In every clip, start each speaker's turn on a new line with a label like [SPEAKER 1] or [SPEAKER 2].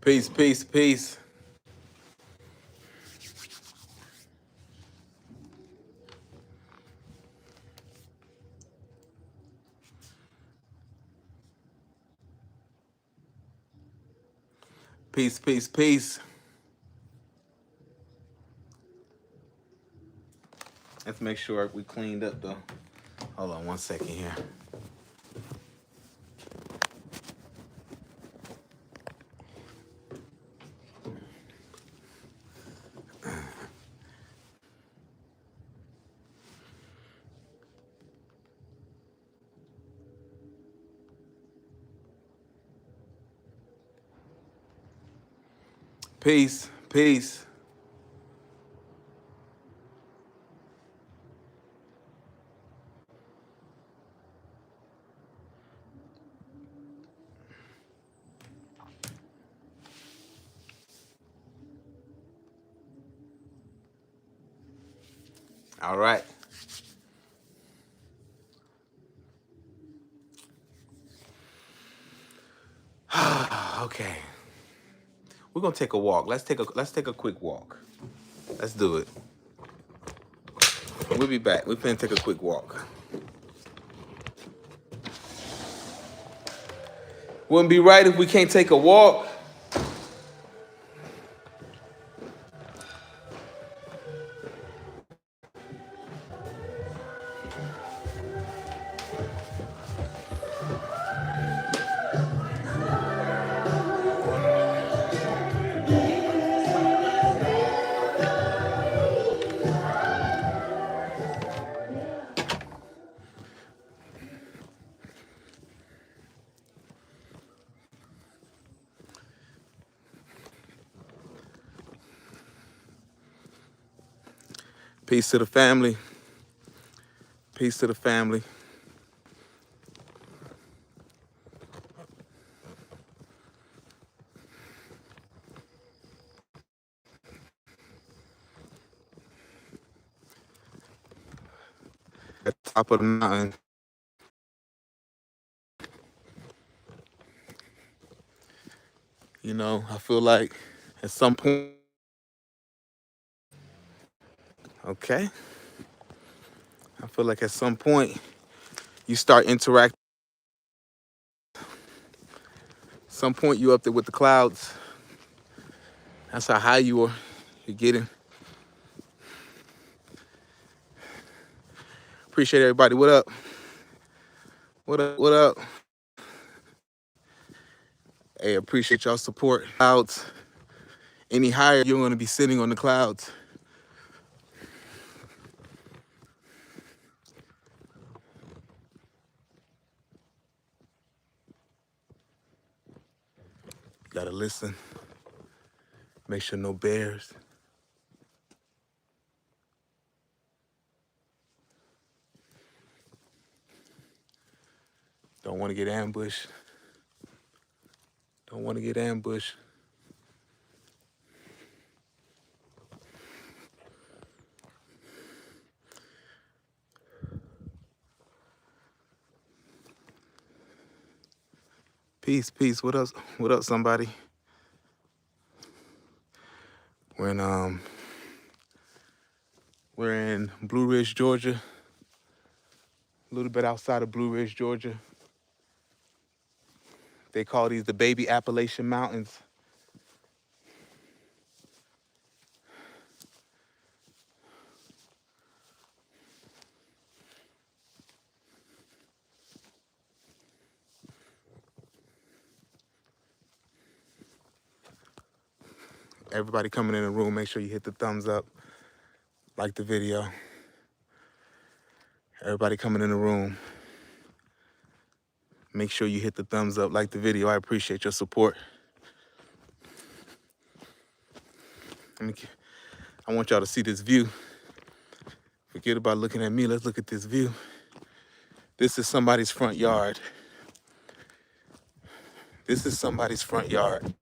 [SPEAKER 1] Peace, peace, peace. Peace, peace, peace. Let's make sure we cleaned up the... Hold on 1 second here. Peace, peace. All right. Okay. We're gonna take a walk. Let's take a quick walk. Let's do it. We'll be back. We're finna take a quick walk. Wouldn't be right if we can't take a walk. Peace to the family. Peace to the family. At the top of the mountain. You know, I feel like at some point, okay, I feel like at some point you start interacting. Some point you up there with the clouds. That's how high you're getting. Appreciate everybody. What up? What up? What up? Hey, appreciate y'all support. Clouds. Any higher, you're gonna be sitting on the clouds. Gotta listen. Make sure no bears. Don't want to get ambushed. Don't want to get ambushed. Peace, peace. What up? What up, somebody? We're in Blue Ridge, Georgia. A little bit outside of Blue Ridge, Georgia. They call these the baby Appalachian Mountains. Everybody coming in the room, make sure you hit the thumbs up, like the video. Everybody coming in the room, make sure you hit the thumbs up, like the video. I appreciate your support. I want y'all to see this view. Forget about looking at me, let's look at this view. This is somebody's front yard. This is somebody's front yard.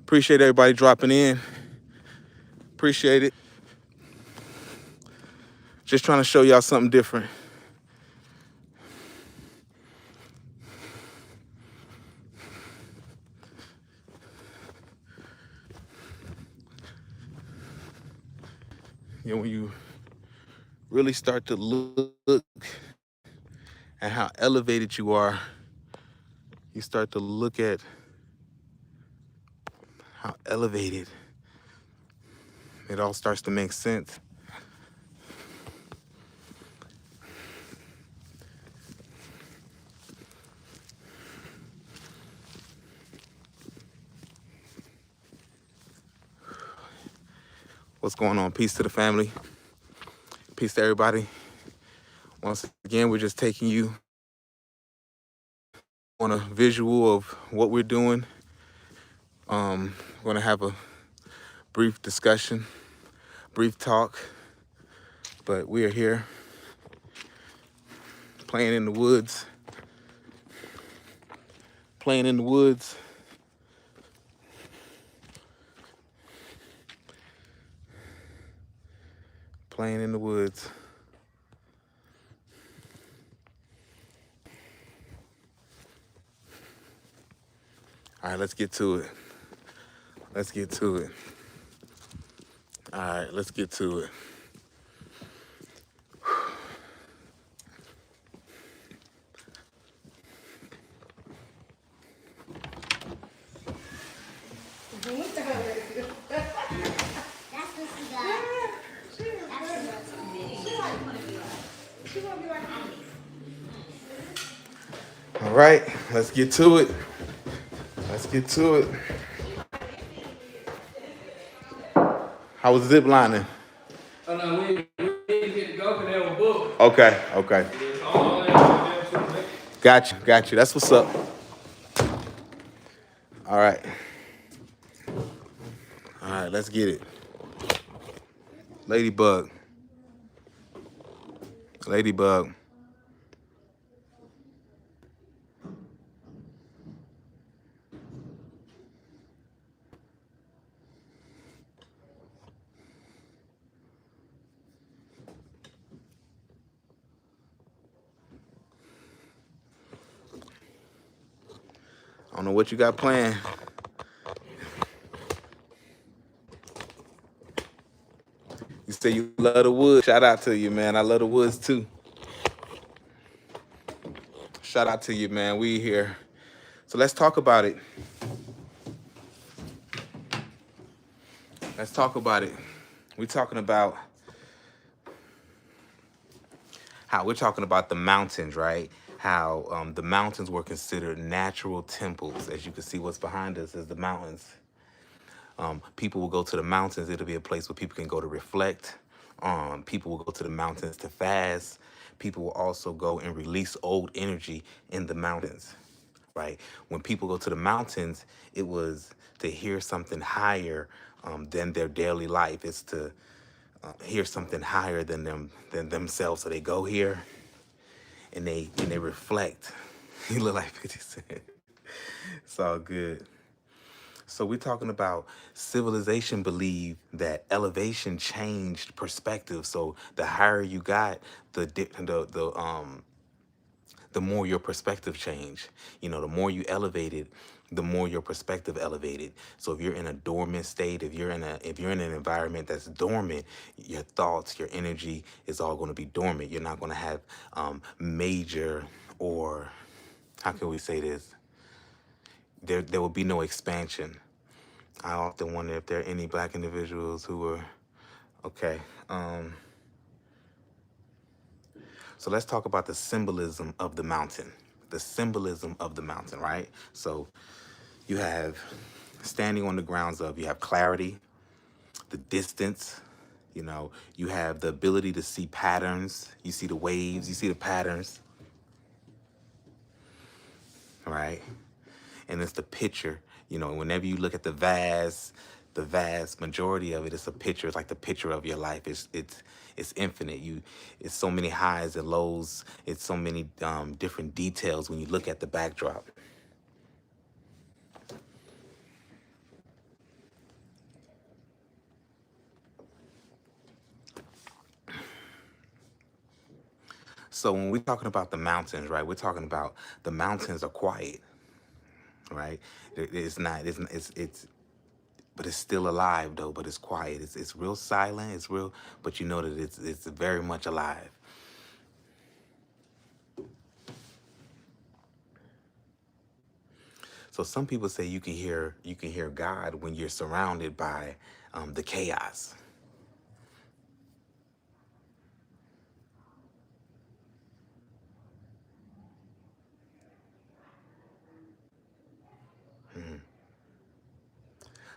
[SPEAKER 1] Appreciate everybody dropping in. Appreciate it. Just trying to show y'all something different. You know, when you really start to look at how elevated you are, you start to look at how elevated it all starts to make sense. What's going on? Peace to the family. Peace to everybody. Once again, we're just taking you on a visual of what we're doing. We're gonna have a brief discussion, brief talk, but we are here playing in the woods, playing in the woods. Playing in the woods. All right, let's get to it. Let's get to it. All right, let's get to it. All right, let's get to it. Let's get to it. How was zip lining?
[SPEAKER 2] Oh no, we didn't get to go because they were booked.
[SPEAKER 1] Okay. Got you. That's what's up. All right, let's get it. Ladybug. I don't know what you got planned. You say you love the woods. Shout out to you, man. I love the woods too. Shout out to you, man. We here. So let's talk about it. We're talking about the mountains, right? How the mountains were considered natural temples. As you can see, what's behind us is the mountains. People will go to the mountains. It'll be a place where people can go to reflect. People will go to the mountains to fast. People will also go and release old energy in the mountains, right? When people go to the mountains, it was to hear something higher than their daily life. It's to hear something higher than themselves. So they go here and they reflect. You look like 50 Cent. It's all good. So we're talking about civilization believe that elevation changed perspective. So the higher you got, the more your perspective changed. You know, the more you elevated, the more your perspective elevated. So if you're in a dormant state, if you're in an environment that's dormant, your thoughts, your energy is all going to be dormant. You're not going to have major, or how can we say this? There will be no expansion. I often wonder if there are any black individuals who are okay. So let's talk about the symbolism of the mountain. The symbolism of the mountain, right? So you have standing on the grounds of, you have clarity, the distance, you know, you have the ability to see patterns. You see the waves, you see the patterns, right? And it's the picture. You know, whenever you look at the vast majority of it, it's a picture. It's like the picture of your life. It's infinite. It's so many highs and lows. It's so many different details when you look at the backdrop. So when we're talking about the mountains, right, we're talking about the mountains are quiet, right? It's not, but it's still alive though, but it's quiet. It's real silent, it's real, but you know that it's very much alive. So some people say you can hear God when you're surrounded by the chaos.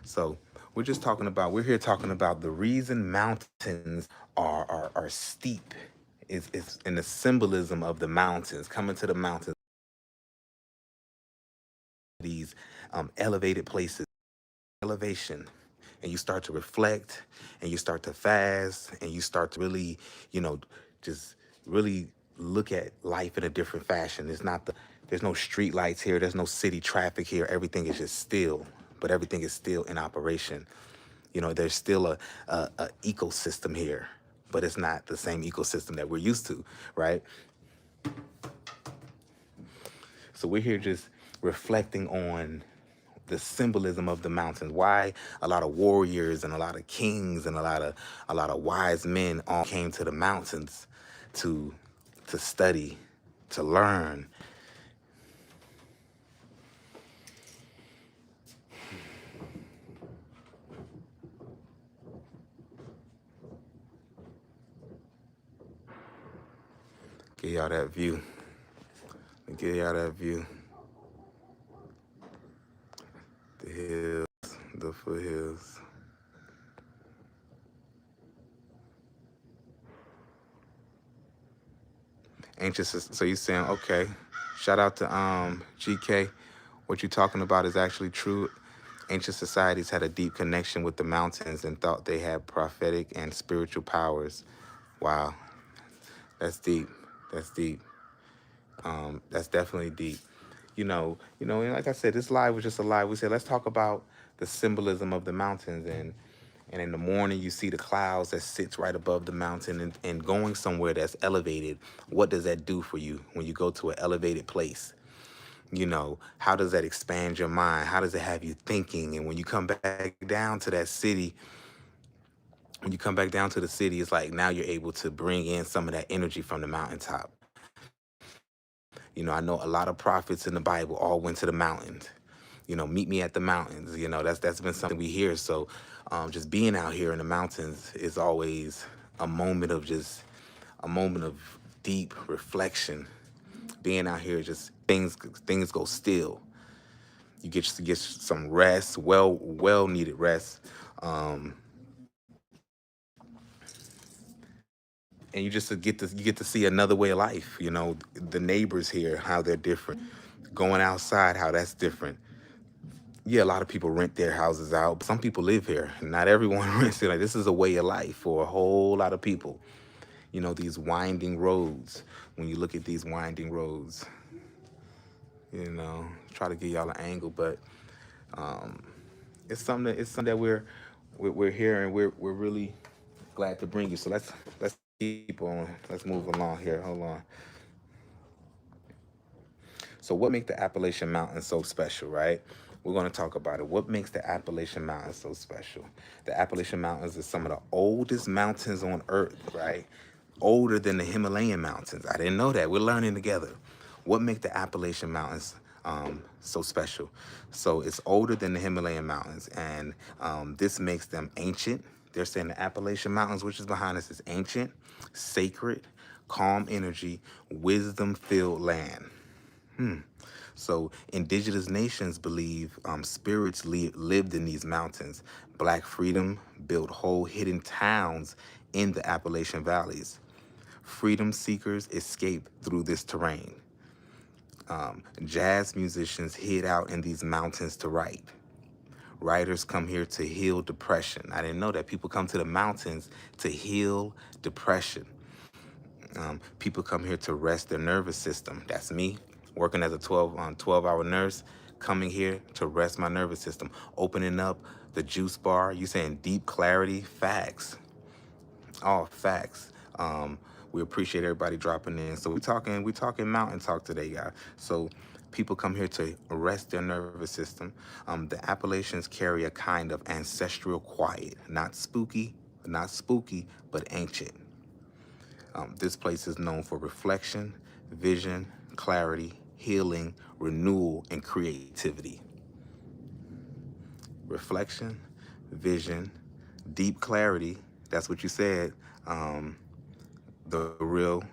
[SPEAKER 1] So we're here talking about the reason mountains are steep is in the symbolism of the mountains, coming to the mountains, these elevated places, elevation, and you start to reflect and you start to fast and you start to really, you know, just really look at life in a different fashion. There's no street lights here, there's no city traffic here. Everything is just still, but everything is still in operation. There's still a ecosystem here, but it's not the same ecosystem that we're used to, right? So we're here just reflecting on the symbolism of the mountains. Why a lot of warriors and a lot of kings and a lot of wise men all came to the mountains to study, to learn. Give y'all that view. Give y'all that view. The hills, the foothills. So you saying, okay, shout out to GK. What you're talking about is actually true. Ancient societies had a deep connection with the mountains and thought they had prophetic and spiritual powers. Wow, that's deep. That's deep. That's definitely deep. And like I said, this live was just a live. We said let's talk about the symbolism of the mountains, and in the morning you see the clouds that sits right above the mountain, and going somewhere that's elevated. What does that do for you when you go to an elevated place? How does that expand your mind? How does it have you thinking? And when you come back down to that city, when you come back down to the city, it's like now you're able to bring in some of that energy from the mountaintop. I know a lot of prophets in the Bible all went to the mountains. Meet me at the mountains. That's been something we hear. So just being out here in the mountains is always a moment of just a moment of deep reflection. Being out here, just things go still. You get some rest, well needed rest, um, and you get to see another way of life. The neighbors here, how they're different. Going outside, how that's different. Yeah, a lot of people rent their houses out. Some people live here. Not everyone rents it. Like, this is a way of life for a whole lot of people. These winding roads. When you look at these winding roads, try to give y'all an angle, but it's something that we're here, and we're really glad to bring you. So let's keep on. Let's move along here. Hold on. So what makes the Appalachian Mountains so special, right? We're going to talk about it. What makes the Appalachian Mountains so special? The Appalachian Mountains is some of the oldest mountains on earth, right? Older than the Himalayan mountains. I didn't know that. We're learning together. What makes the Appalachian Mountains so special? So it's older than the Himalayan mountains, and this makes them ancient. They're saying the Appalachian Mountains, which is behind us, is ancient, sacred, calm energy, wisdom-filled land. So indigenous nations believe spirits lived in these mountains. Black freedom built whole hidden towns in the Appalachian valleys. Freedom seekers escape through this terrain. Jazz musicians hid out in these mountains to write. Writers come here to heal depression. I didn't know that. People come to the mountains to heal depression. People come here to rest their nervous system. That's me, working as a 12-hour nurse, coming here to rest my nervous system. Opening up the juice bar. You saying deep clarity? Facts. All facts. We appreciate everybody dropping in. So we talking mountain talk today, guys. So people come here to arrest their nervous system. The Appalachians carry a kind of ancestral quiet, not spooky, but ancient. This place is known for reflection, vision, clarity, healing, renewal, and creativity. Reflection, vision, deep clarity. That's what you said. Um, the real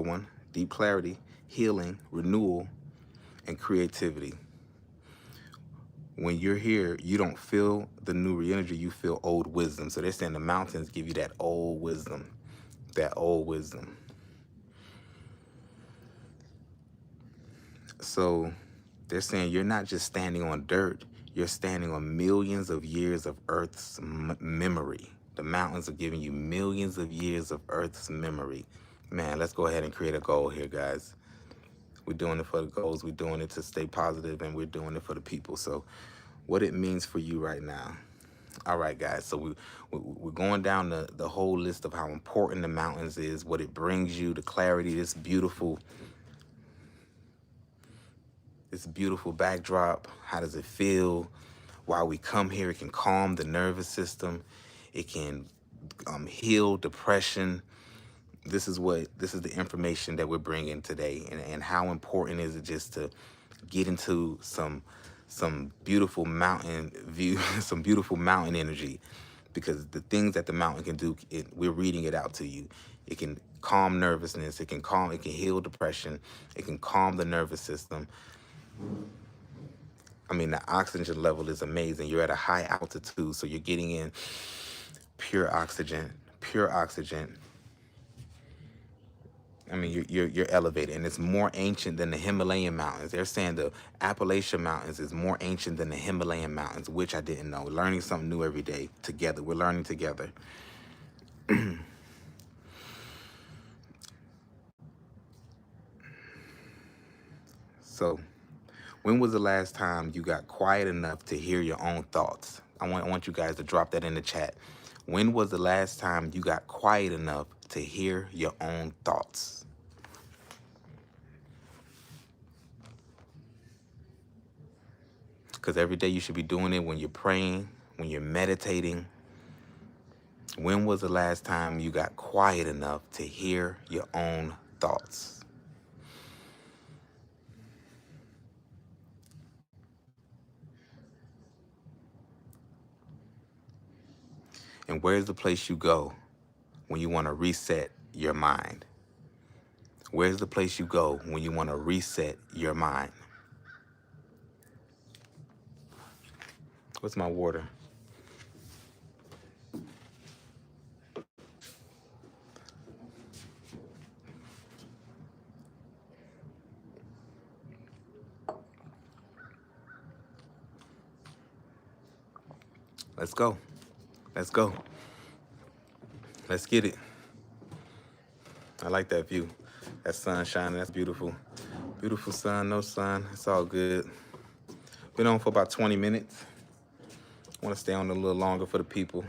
[SPEAKER 1] one. Deep clarity, healing, renewal, and creativity. When you're here, you don't feel the new re-energy. You feel old wisdom. So they're saying the mountains give you that old wisdom. That old wisdom. So they're saying you're not just standing on dirt, you're standing on millions of years of Earth's memory. The mountains are giving you millions of years of Earth's memory. Man, let's go ahead and create a goal here, guys. We're doing it for the goals, we're doing it to stay positive, and we're doing it for the people. So what it means for you right now. All right, guys, so we're going down the whole list of how important the mountains is, what it brings you, the clarity, this beautiful backdrop. How does it feel? While we come here, it can calm the nervous system. It can heal depression. This is the information that we're bringing today, and how important is it just to get into some beautiful mountain view, some beautiful mountain energy, because the things that the mountain can do, we're reading it out to you. It can calm nervousness. It can heal depression. It can calm the nervous system. I mean, the oxygen level is amazing. You're at a high altitude, so you're getting in pure oxygen, pure oxygen. I mean, you're elevated, and it's more ancient than the Himalayan mountains. They're saying the Appalachian Mountains is more ancient than the Himalayan mountains, which I didn't know. Learning something new every day together. We're learning together. So, when was the last time you got quiet enough to hear your own thoughts? I want you guys to drop that in the chat. When was the last time you got quiet enough to hear your own thoughts? Because every day you should be doing it when you're praying, when you're meditating. When was the last time you got quiet enough to hear your own thoughts? And where's the place you go when you want to reset your mind? Where's the place you go when you want to reset your mind? What's my water? Let's go. Let's go. Let's get it. I like that view. That sun shining. That's beautiful. Beautiful sun, no sun. It's all good. Been on for about 20 minutes. I want to stay on a little longer for the people.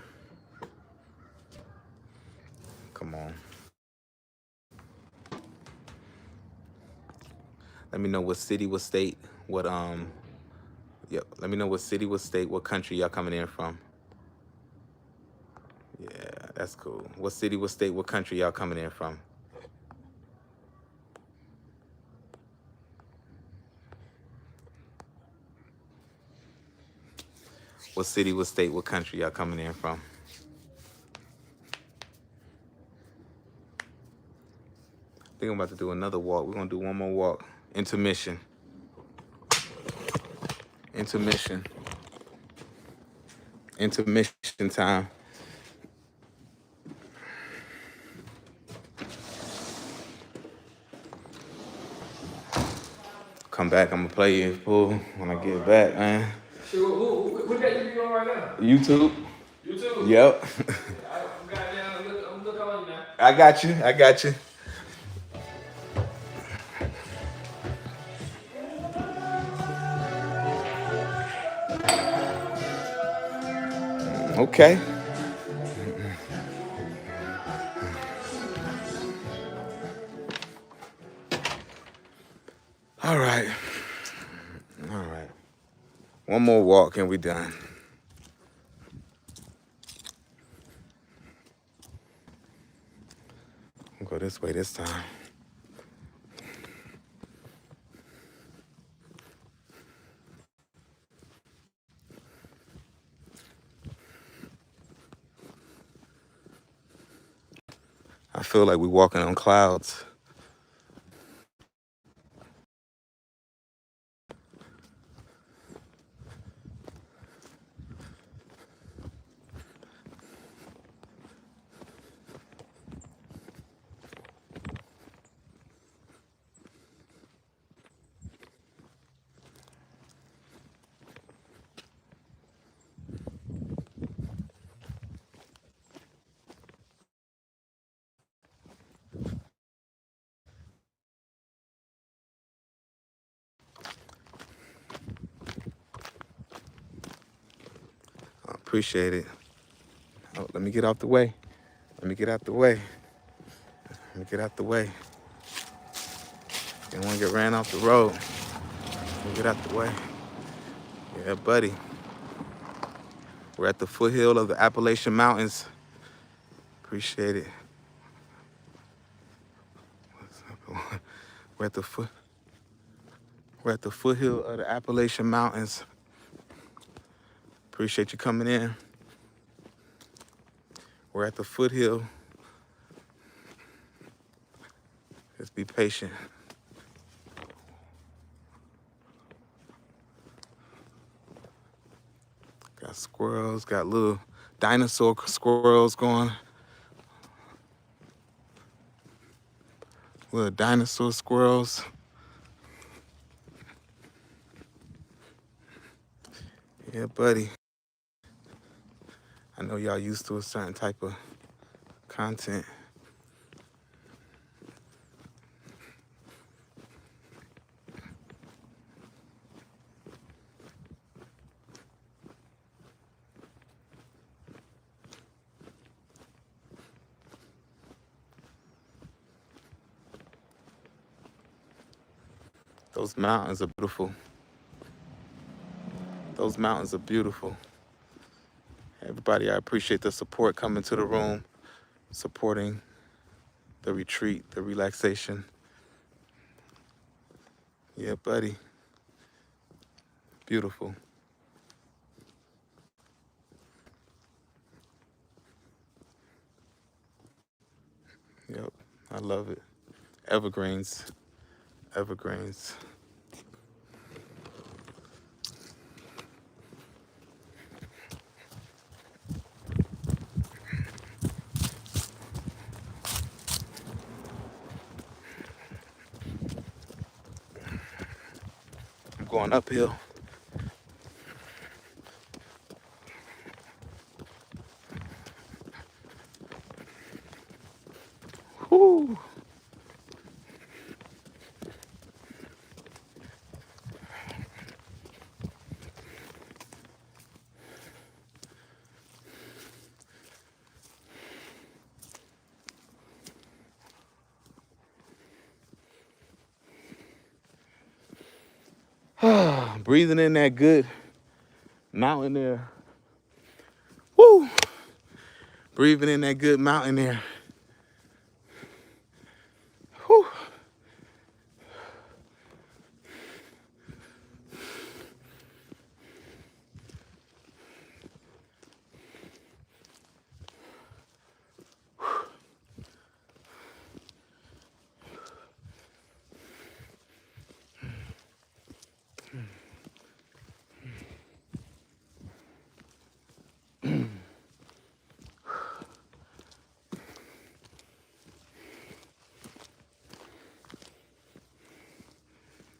[SPEAKER 1] Come on. Let me know what city, what state, yep. Let me know what city, what state, what country y'all coming in from. Yeah, that's cool. What city, what state, what country y'all coming in from? What city, what state, what country y'all coming in from? I think I'm about to do another walk. We're gonna do one more walk. Intermission. Intermission. Intermission time. Come back, I'm gonna play you full when I get back, man.
[SPEAKER 2] Sure, who that you on right now?
[SPEAKER 1] YouTube.
[SPEAKER 2] YouTube?
[SPEAKER 1] Yep.
[SPEAKER 2] I'm looking on you now.
[SPEAKER 1] I got you. I got you. Okay. One more walk and we done. We'll go this way this time. I feel like we're walking on clouds. I appreciate it. Oh, let me get out the way. Let me get out the way. Let me get out the way. Didn't want to get ran off the road. Let me get out the way. Yeah, buddy. We're at the foothill of the Appalachian Mountains. Appreciate it. We're at the foothill of the Appalachian Mountains. Appreciate you coming in. We're at the foothill. Just be patient. Got squirrels, got little dinosaur squirrels going. Little dinosaur squirrels. Yeah, buddy. I know y'all used to a certain type of content. Those mountains are beautiful. Those mountains are beautiful. Everybody, I appreciate the support coming to the room, supporting the retreat, the relaxation. Yeah, buddy. Beautiful. Yep, I love it. Evergreens. Evergreens. I'm going uphill. Whoo. Breathing in that good mountain air. Woo! Breathing in that good mountain air. Whew.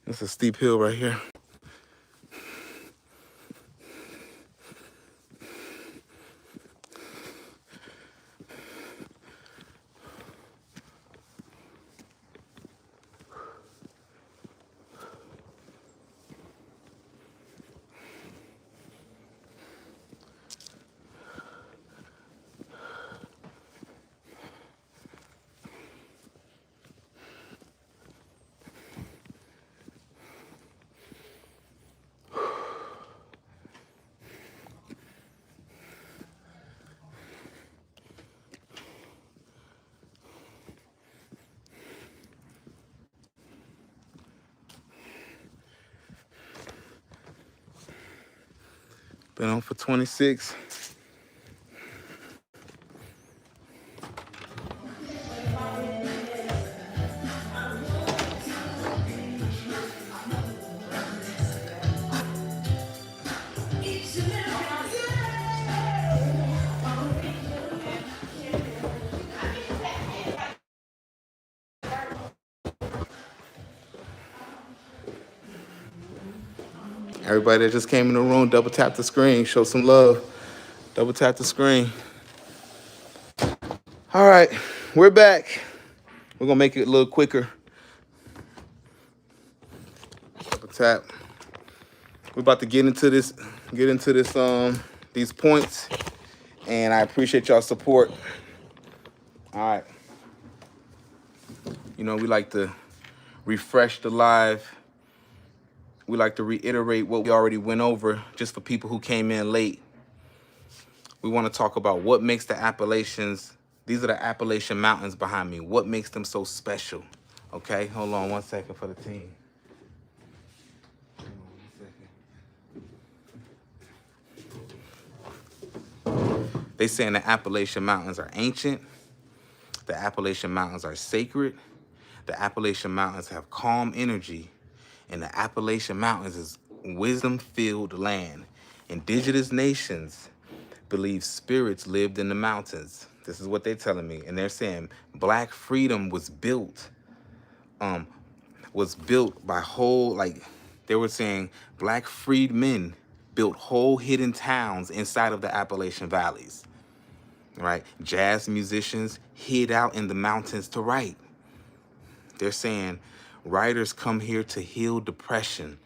[SPEAKER 1] It's a steep hill right here. Been on for 26. Everybody that just came in the room, double tap the screen, show some love. Double tap the screen. All right, we're back. We're gonna make it a little quicker. Double tap. We're about to get into this, these points, and I appreciate y'all's support. All right. You know, we like to refresh the live. We like to reiterate what we already went over, just for people who came in late. We want to talk about what makes the Appalachians, these are the Appalachian Mountains behind me. What makes them so special? Okay, hold on 1 second for the team. They saying the Appalachian Mountains are ancient. The Appalachian Mountains are sacred. The Appalachian Mountains have calm energy. And the Appalachian Mountains is wisdom-filled land. Indigenous nations believe spirits lived in the mountains. This is what they're telling me. And they're saying Black freedom was built by whole, like they were saying Black freedmen built whole hidden towns inside of the Appalachian valleys, right? Jazz musicians hid out in the mountains to write. They're saying writers come here to heal depression.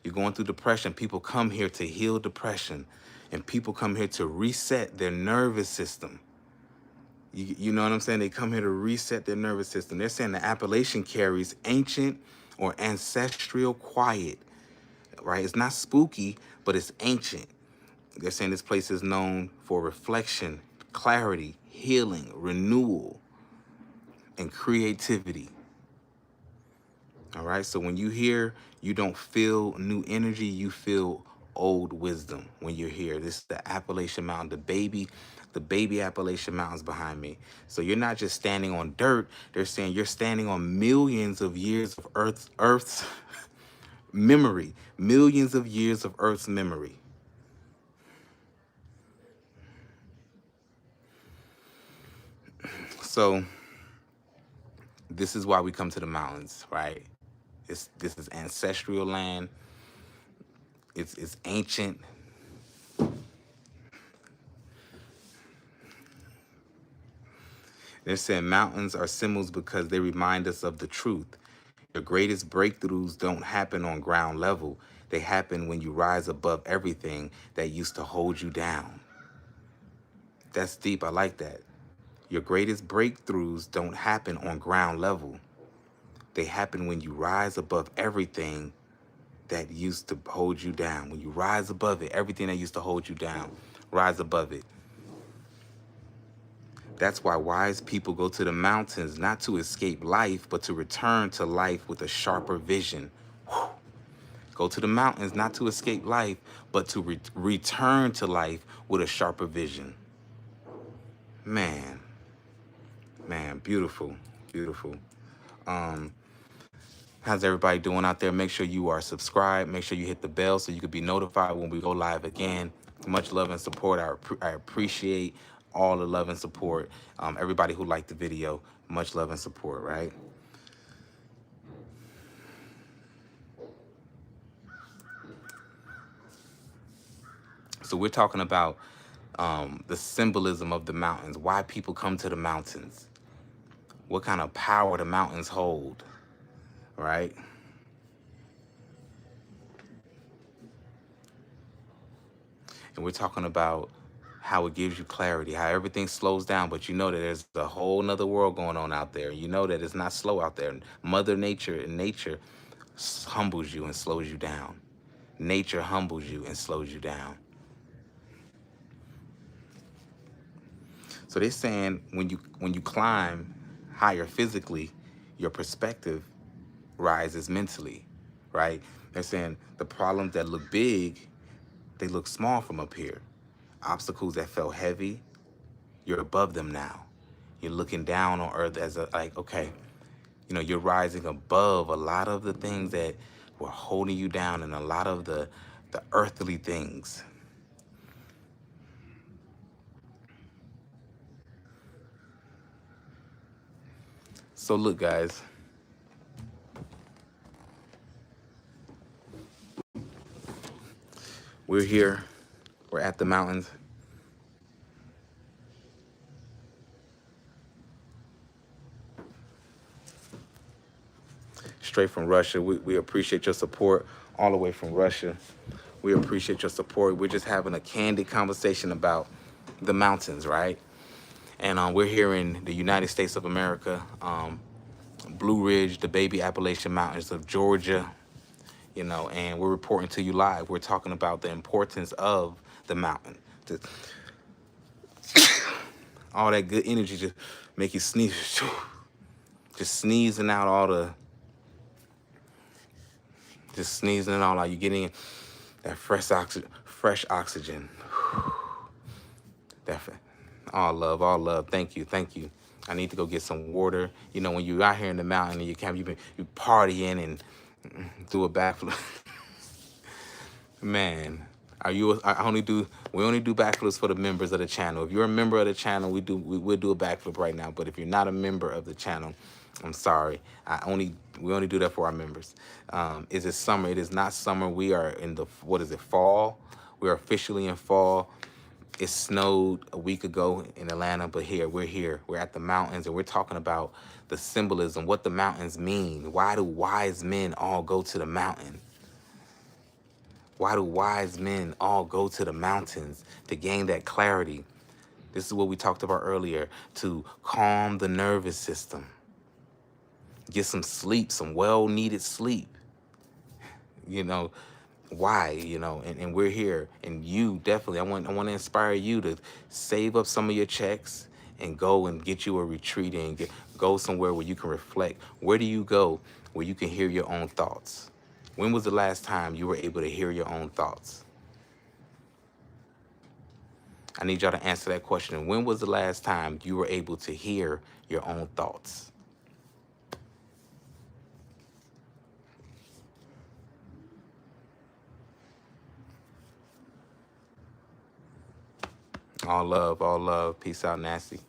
[SPEAKER 1] You're going through depression. People come here to heal depression. And people come here to reset their nervous system. You know what I'm saying? They come here to reset their nervous system. They're saying the Appalachian carries ancient or ancestral quiet, right? It's not spooky, but it's ancient. They're saying this place is known for reflection, clarity, healing, renewal, and creativity. All right, so when you hear, you don't feel new energy, you feel old wisdom when you're here. This is the Appalachian Mountain, the baby Appalachian Mountains behind me. So you're not just standing on dirt, they're saying you're standing on millions of years of Earth's memory, millions of years of Earth's memory. So this is why we come to the mountains, right? This is ancestral land. It's ancient. They're saying mountains are symbols because they remind us of the truth. Your greatest breakthroughs don't happen on ground level. They happen when you rise above everything that used to hold you down. That's deep. I like that. Your greatest breakthroughs don't happen on ground level. They happen when you rise above everything that used to hold you down. When you rise above it, everything that used to hold you down, rise above it. That's why wise people go to the mountains, not to escape life, but to return to life with a sharper vision. Whew. Go to the mountains, not to escape life, but to return to life with a sharper vision. Man, beautiful, beautiful. How's everybody doing out there? Make sure you are subscribed. Make sure you hit the bell so you can be notified when we go live again. Much love and support. I appreciate all the love and support. Everybody who liked the video, much love and support, right? So we're talking about the symbolism of the mountains, why people come to the mountains, what kind of power the mountains hold, right? And we're talking about how it gives you clarity, how everything slows down, but you know that there's a whole nother world going on out there. You know that it's not slow out there. Mother Nature and nature humbles you and slows you down. Nature humbles you and slows you down. So they're saying when you climb higher physically, your perspective rises mentally, right? They're saying the problems that look big they look small from up here. Obstacles that felt heavy, you're above them now. You're looking down on earth as a, like, okay, you're rising above a lot of the things that were holding you down, and a lot of the earthly things. So look, guys, we're here. We're at the mountains. Straight from Russia. We appreciate your support all the way from Russia. We appreciate your support. We're just having a candid conversation about the mountains, right? And we're here in the United States of America, Blue Ridge, the baby Appalachian Mountains of Georgia, and we're reporting to you live. We're talking about the importance of the mountain. All that good energy just make you sneeze. Just sneezing out all the, just sneezing it all out. You're getting that fresh oxygen. That, all love. Thank you. I need to go get some water. When you're out here in the mountain and you partying and do a backflip. Man, we only do backflips for the members of the channel. If you're a member of the channel, we'll do a backflip right now. But if you're not a member of the channel, I'm sorry. We only do that for our members. Is it summer? It is not summer. We are in the, what is it, fall? We are officially in fall. It snowed a week ago in Atlanta, but we're here. We're at the mountains, and we're talking about the symbolism, what the mountains mean. Why do wise men all go to the mountain? Why do wise men all go to the mountains? To gain that clarity. This is what we talked about earlier, to calm the nervous system. Get some sleep, some well-needed sleep. Why, and we're here. And you definitely, I want to inspire you to save up some of your checks and go and get you a retreat and go somewhere where you can reflect. Where do you go where you can hear your own thoughts? When was the last time you were able to hear your own thoughts? I need y'all to answer that question. When was the last time you were able to hear your own thoughts? All love. Peace out, Nasty.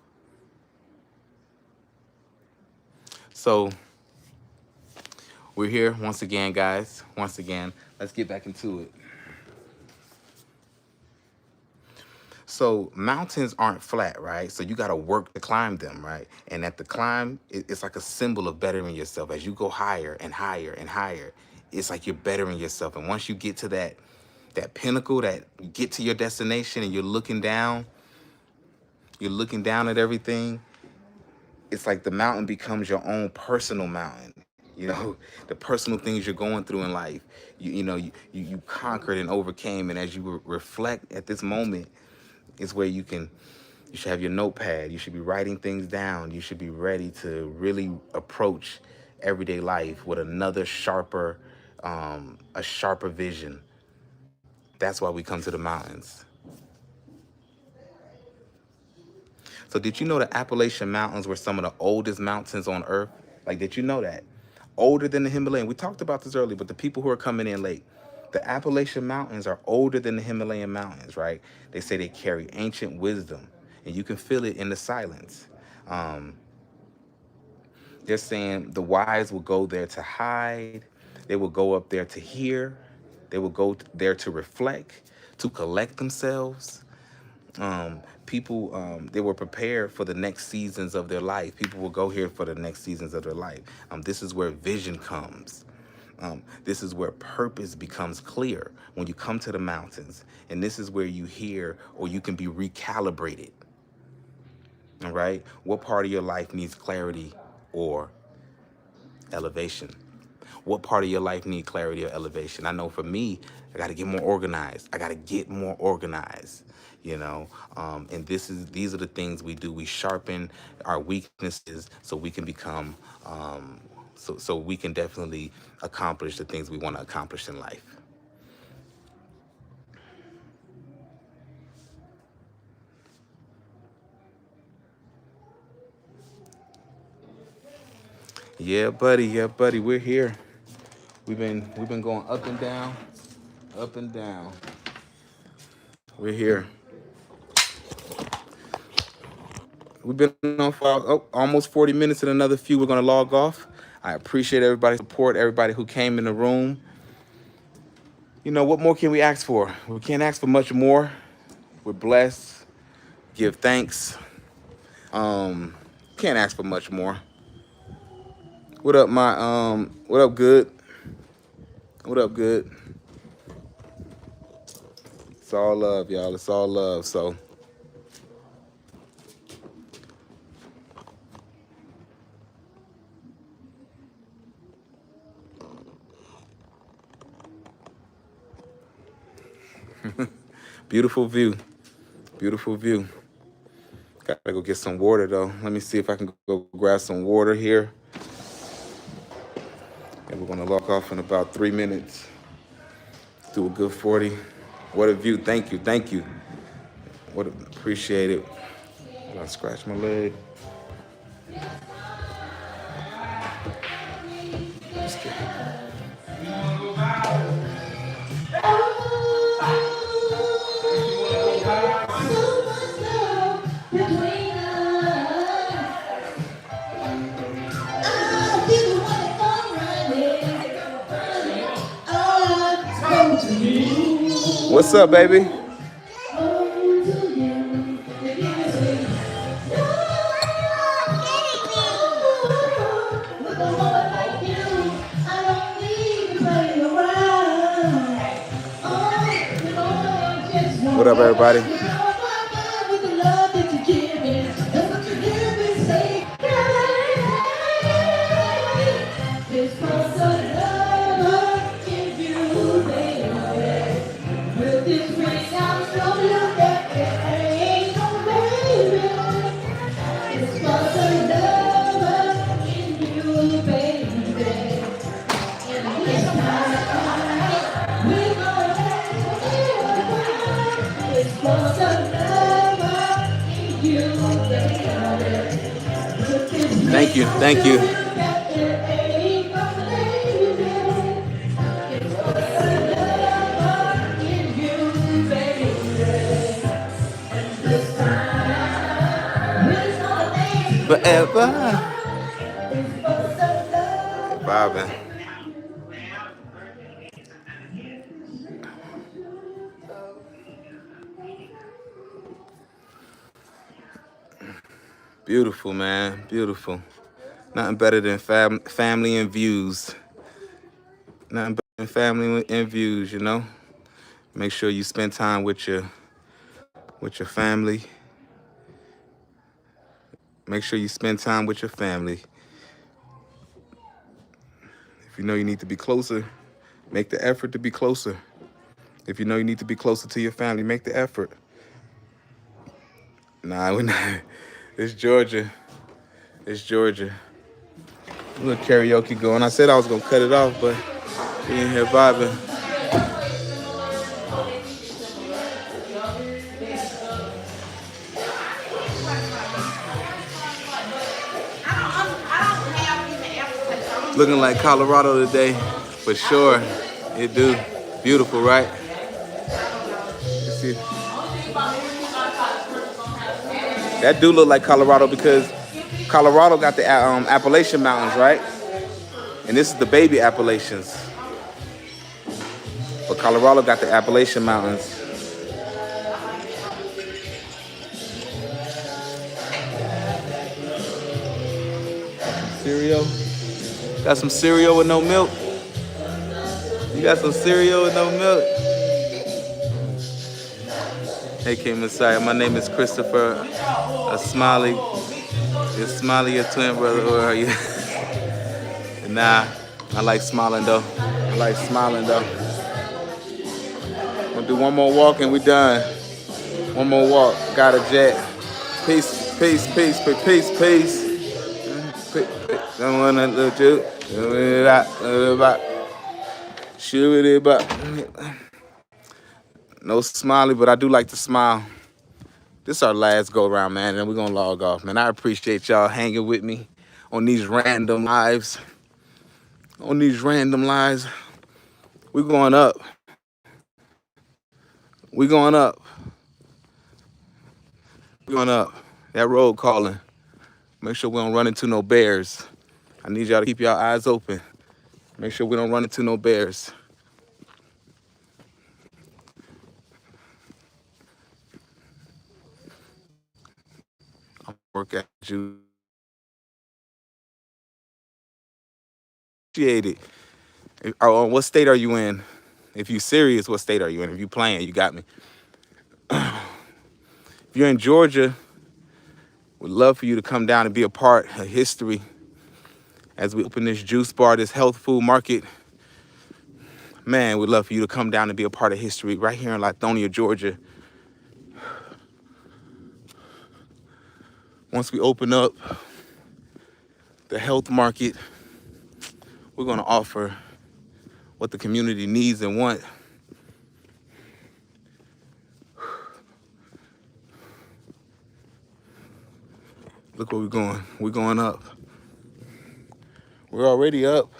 [SPEAKER 1] So we're here once again, guys. Once again, let's get back into it. So mountains aren't flat, right? So you got to work to climb them, right? And at the climb, it's like a symbol of bettering yourself. As you go higher and higher and higher, it's like you're bettering yourself. And once you get to that pinnacle, that you get to your destination and you're looking down at everything, it's like the mountain becomes your own personal mountain. The personal things you're going through in life, you conquered and overcame. And as you reflect at this moment, is where you should have your notepad. You should be writing things down. You should be ready to really approach everyday life with a sharper vision. That's why we come to the mountains. So did you know the Appalachian Mountains were some of the oldest mountains on Earth? Like, did you know that? Older than the Himalayan. We talked about this earlier, but the people who are coming in late, the Appalachian Mountains are older than the Himalayan mountains, right? They say they carry ancient wisdom, and you can feel it in the silence. They're saying the wise will go there to hide. They will go up there to hear. They will go there to reflect, to collect themselves. People, they were prepared for the next seasons of their life. People will go here for the next seasons of their life. This is where vision comes. This is where purpose becomes clear when you come to the mountains. And this is where you hear, or you can be recalibrated. All right? What part of your life needs clarity or elevation? What part of your life need clarity or elevation? I know for me, I got to get more organized. And these are the things we do. We sharpen our weaknesses so we can become, so we can definitely accomplish the things we want to accomplish in life. Yeah, buddy. Yeah, buddy. We're here. We've been going up and down, up and down. We're here. We've been on for almost 40 minutes and another few. We're gonna log off. I appreciate everybody's support, everybody who came in the room. You know, what more can we ask for? We can't ask for much more. We're blessed. Give thanks. Can't ask for much more. What up, what up, good? What up, good? It's all love, y'all. It's all love. So beautiful view. Beautiful view. Gotta go get some water though. Let me see if I can go grab some water here. And we're gonna log off in about 3 minutes. Do a good 40. What a view. Thank you. Thank you. Appreciate it. I scratch my leg. What's up, baby? What up, everybody? Thank you. Thank you. Forever. Vibing. Beautiful, man. Beautiful. Nothing better than family and views. Nothing better than family and views, you know? Make sure you spend time with your family. Make sure you spend time with your family. If you know you need to be closer, make the effort to be closer. If you know you need to be closer to your family, make the effort. Nah, we're not. It's Georgia. It's Georgia. A little karaoke going. I said I was gonna cut it off, but we in here vibing. Looking like Colorado today, for sure. It do. Beautiful, right? You see? That do look like Colorado because Colorado got the Appalachian Mountains, right? And this is the baby Appalachians. But Colorado got the Appalachian Mountains. Cereal? Got some cereal with no milk? You got some cereal with no milk? Hey, Mossiah. My name is Christopher. A Smiley. Is Smiley your twin brother or are you? Nah, I like smiling though. I like smiling though. We'll do one more walk and we done. One more walk. Got a jet. Peace, peace, peace, peace, peace. Don't wanna look you. Shoot it back. No Smiley, but I do like to smile. This is our last go round, man, and we're gonna log off, man. I appreciate y'all hanging with me on these random lives. On these random lives. We're going up. We're going up. We're going up. That road calling. Make sure we don't run into no bears. I need y'all to keep y'all eyes open. Make sure we don't run into no bears. I'll work at you. Appreciate it. What state are you in? If you're serious, what state are you in? If you playing, you got me. If you're in Georgia, we'd love for you to come down and be a part of history as we open this juice bar, this health food market. Man, we'd love for you to come down and be a part of history right here in Lithonia, Georgia. Once we open up the health market, we're going to offer what the community needs and want. Look where we're going. We're going up. We're already up,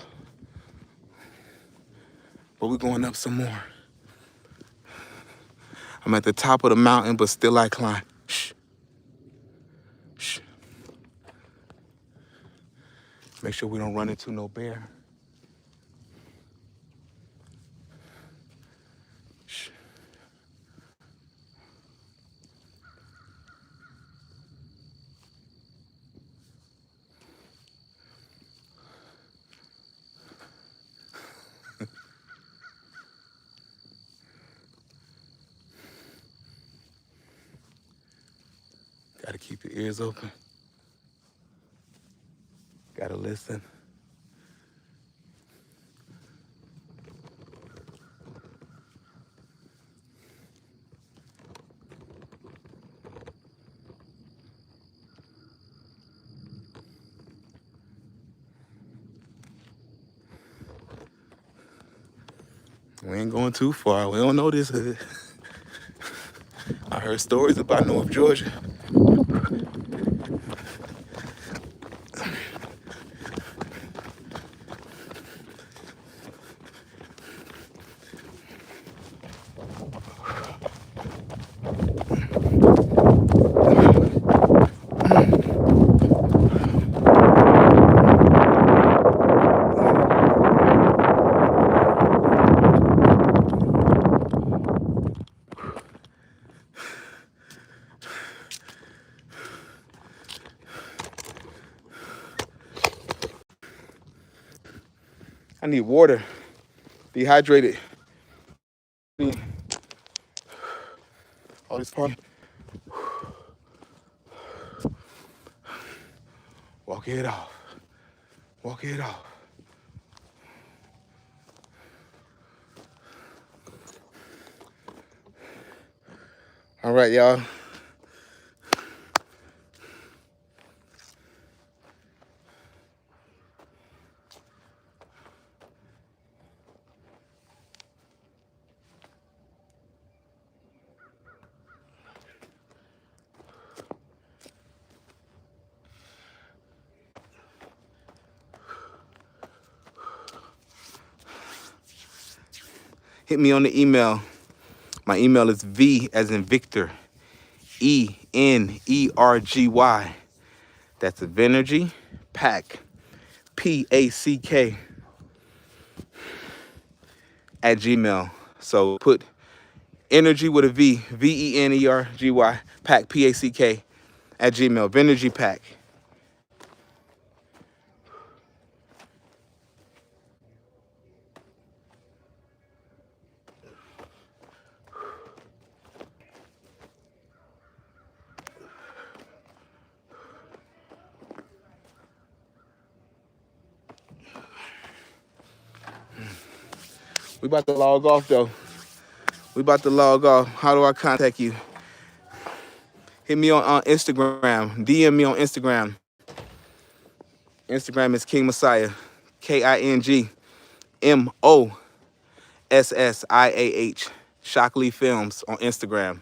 [SPEAKER 1] but we're going up some more. I'm at the top of the mountain, but still I climb. Shh. Shh. Make sure we don't run into no bear. Shh. Gotta keep your ears open. Gotta listen. We ain't going too far. We don't know this hood. I heard stories about North Georgia. I need water. Dehydrated. All this party. Walk it off. Walk it off. All right, y'all. Hit me on the email. My email is V as in Victor, ENERGY. That's Venergy Pack, PACK at Gmail. So put energy with a V, VENERGY, Pack, PACK at Gmail. Venergy Pack. We about to log off though. We about to log off. How do I contact you? Hit me on Instagram. DM me on Instagram. Instagram is King Mossiah. KingMossiah. Shockley Films on Instagram.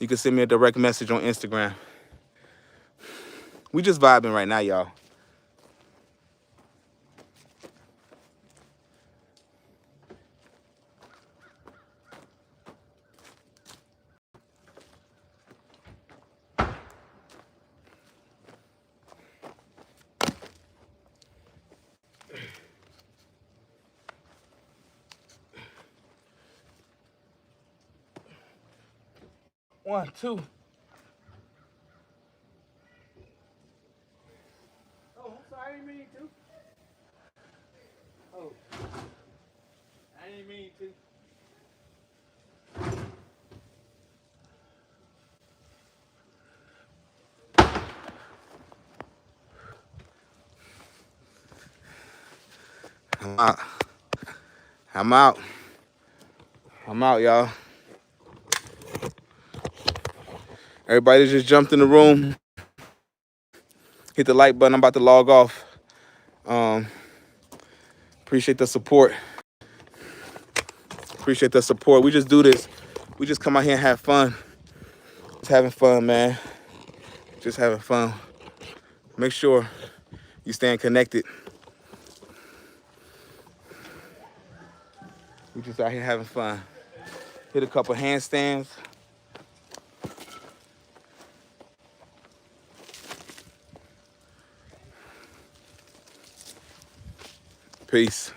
[SPEAKER 1] You can send me a direct message on Instagram. We just vibing right now, y'all. 1, 2.
[SPEAKER 2] Oh, I'm sorry, I didn't mean to. Oh, I didn't mean to.
[SPEAKER 1] I'm out. I'm out. I'm out, y'all. Everybody just jumped in the room. Hit the like button. I'm about to log off. Appreciate the support. Appreciate the support. We just do this. We just come out here and have fun. Just having fun, man. Just having fun. Make sure you staying connected. We just out here having fun. Hit a couple handstands. Peace.